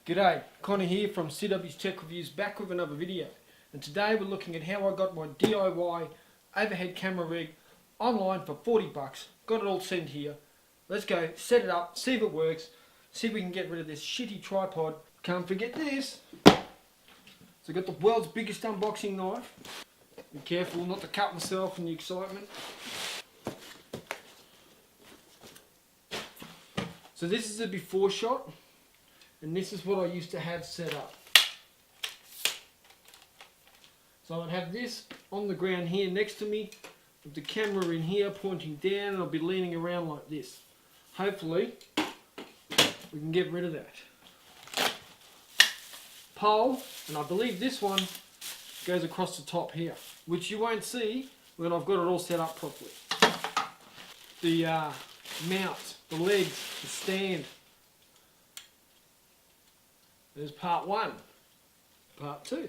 G'day, Connor here from CW's Tech Reviews, back with another video. And today we're looking at how I got my DIY overhead camera rig online for 40 bucks. Got it all sent here. Let's go set it up, see if it works, see if we can get rid of this shitty tripod. Can't forget this. So I got the world's biggest unboxing knife. Be careful not to cut myself in the excitement. So this is a before shot. And this is what I used to have set up. So I'd have this on the ground here next to me, with the camera in here pointing down, and I'll be leaning around like this. Hopefully we can get rid of that pole, and I believe this one goes across the top here, which you won't see when I've got it all set up properly. The mount, the legs, the stand. There's part one. Part two.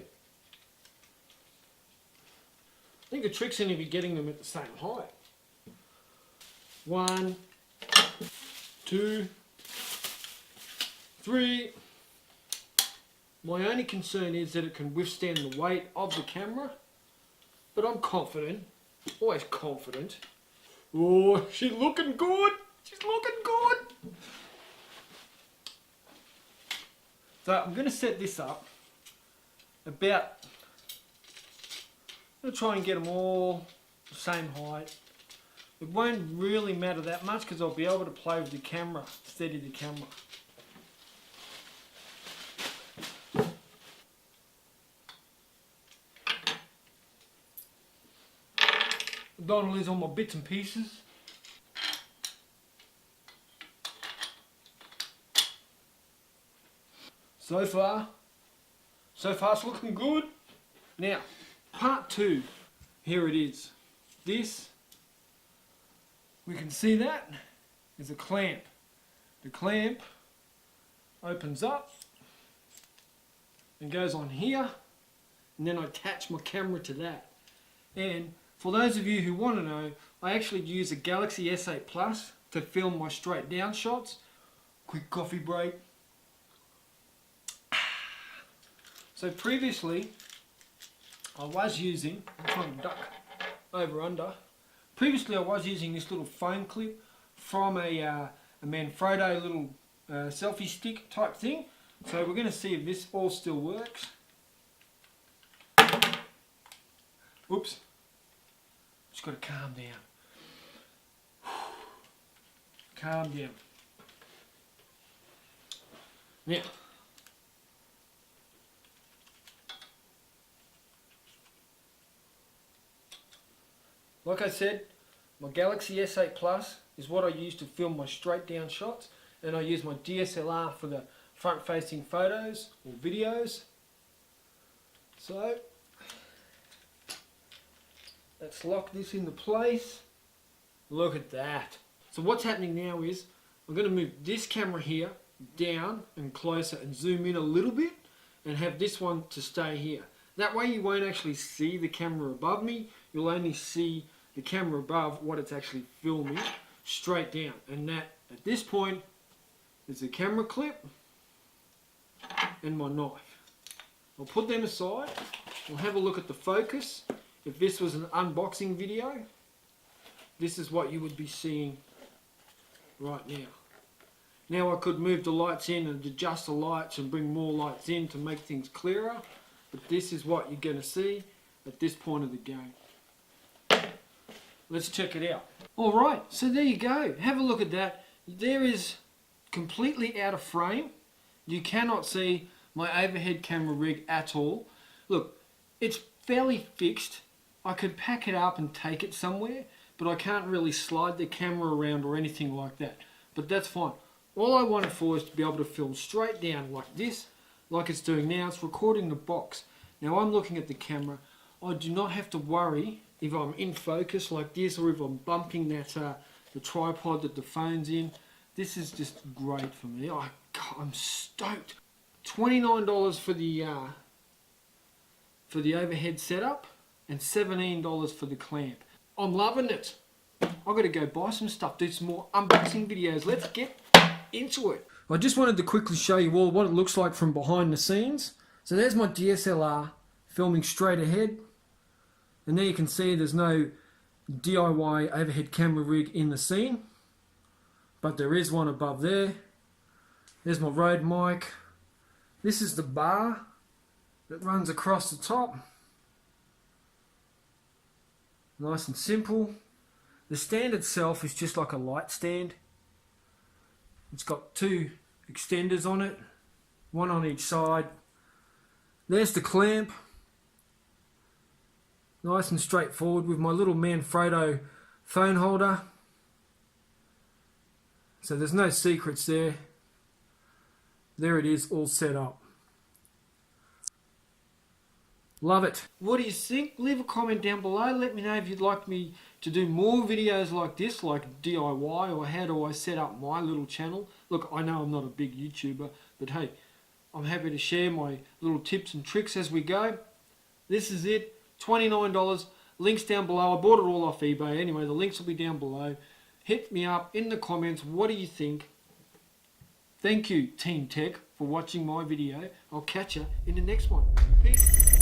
I think the trick's going to be getting them at the same height. 1, 2, 3. My only concern is that it can withstand the weight of the camera, but I'm confident, always confident. Oh, she's looking good. She's looking good. So I'm going to set this up about, I'm going to try and get them all the same height. It won't really matter that much because I'll be able to play with the camera, steady the camera. I don't want to lose all my bits and pieces. So far it's looking good. Now, part two, here it is. This, we can see that, is a clamp. The clamp opens up and goes on here, and then I attach my camera to that. And for those of you who want to know, I actually use a Galaxy S8 Plus to film my straight down shots. Quick coffee break. So previously, I was using, I'm trying to duck over under. Previously I was using this little phone clip from a Manfrotto little selfie stick type thing. So we're going to see if this all still works. Oops. Just got to calm down. Calm down. Now, like I said, my Galaxy S8 Plus is what I use to film my straight down shots, and I use my DSLR for the front facing photos or videos. So let's lock this into place. Look at that. So what's happening now is I'm going to move this camera here down and closer and zoom in a little bit and have this one to stay here. That way you won't actually see the camera above me, you'll only see the camera above what it's actually filming straight down. And that, at this point, is the camera clip and my knife. I'll put them aside, we'll have a look at the focus. If this was an unboxing video, this is what you would be seeing right now. Now I could move the lights in and adjust the lights and bring more lights in to make things clearer, but this is what you're going to see at this point of the game. Let's check it out. Alright, so there you go. Have a look at that. There is completely out of frame. You cannot see my overhead camera rig at all. Look, it's fairly fixed. I could pack it up and take it somewhere, but I can't really slide the camera around or anything like that. But that's fine. All I want it for is to be able to film straight down like this, like it's doing now. It's recording the box. Now I'm looking at the camera. I do not have to worry if I'm in focus like this or if I'm bumping that the tripod that the phone's in. This is just great for me. I'm stoked. $29 for the overhead setup and $17 for the clamp. I'm loving it. I've got to go buy some stuff, do some more unboxing videos. Let's get into it. I just wanted to quickly show you all what it looks like from behind the scenes. So there's my DSLR filming straight ahead. And there you can see there's no DIY overhead camera rig in the scene. But there is one above there. There's my Rode mic. This is the bar that runs across the top. Nice and simple. The stand itself is just like a light stand. It's got two extenders on it, one on each side. There's the clamp. Nice and straightforward with my little Manfrotto phone holder. So there's no secrets there. There it is, all set up. Love it. What do you think? Leave a comment down below. Let me know if you'd like me to do more videos like this, like DIY, or how do I set up my little channel. Look, I know I'm not a big YouTuber, but hey, I'm happy to share my little tips and tricks as we go. This is it. $29. Links down below. I bought it all off eBay. Anyway, the links will be down below. Hit me up in the comments. What do you think? Thank you, Team Tech, for watching my video. I'll catch you in the next one. Peace.